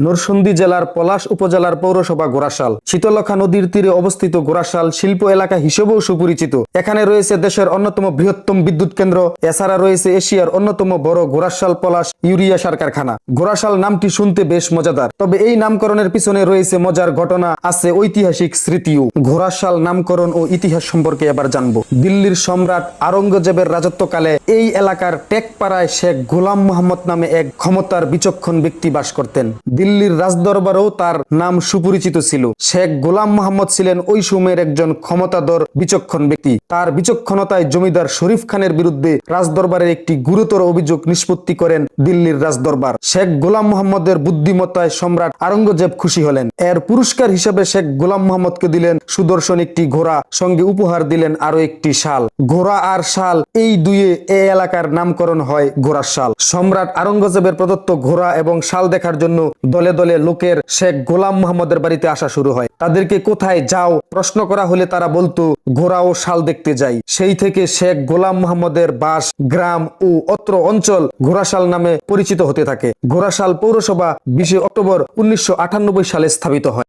নরসিংদী জেলার পলাশ উপজেলার পৌরসভা গোরাশাল। শীতলক্ষ্যা নদীর তীরে অবস্থিত গোরাশাল শিল্প এলাকা হিসেবেও সুপরিচিত। এখানে রয়েছে দেশের অন্যতম বৃহত্তম বিদ্যুৎ কেন্দ্র। এছাড়া রয়েছে এশিয়ার অন্যতম বড় গোরাশাল পলাশ ইউরিয়া সার কারখানা। গোরাশাল নামটি শুনতে বেশ মজাদার, তবে এই নামকরণের পিছনে রয়েছে মজার ঘটনা, আছে ঐতিহাসিক স্মৃতিও। গোরাশাল নামকরণ ও ইতিহাস সম্পর্কে এবার জানবো। দিল্লির সম্রাট আওরঙ্গজেবের রাজত্বকালে এই এলাকার টেকপাড়ায় শেখ গোলাম মোহাম্মদ নামে এক ক্ষমতার বিচক্ষণ ব্যক্তি বাস করতেন। দিল্লির রাজদরবারেও তার নাম সুপরিচিত ছিল। শেখ গোলাম মোহাম্মদ ছিলেন ওই সময়ের একজন ক্ষমতাধর বিচক্ষণ ব্যক্তি। তার বিচক্ষণতায় জমিদার শরীফ খানের বিরুদ্ধে রাজদরবারের একটি গুরুতর অভিযোগ নিষ্পত্তি করেন দিল্লির রাজদরবার। শেখ গোলাম মোহাম্মদের বুদ্ধিমত্তায় সম্রাট আওরঙ্গজেব খুশি হলেন। এর পুরস্কার হিসেবে শেখ গোলাম মোহাম্মদকে দিলেন সুদর্শন একটি ঘোড়া, সঙ্গে উপহার দিলেন আরো একটি শাল। ঘোড়া আর শাল এই দুয়ে এই এলাকার নামকরণ হয় গোরাশাল। সম্রাট আওরঙ্গজেবের প্রদত্ত ঘোড়া এবং শাল দেখার জন্য দলে দলে লোকের শেখ গোলাম মোহাম্মদের বাড়িতে আসা শুরু হয়। তাদেরকে কোথায় যাও প্রশ্ন করা হলে তারা বলতো ঘোড়া ও শাল দেখতে যাই। সেই থেকে শেখ গোলাম মোহাম্মদের বাস, গ্রাম ও অত্র অঞ্চল গোরাশাল নামে পরিচিত হতে থাকে। গোরাশাল পৌরসভা 20 অক্টোবর 1998 সালে স্থাপিত হয়।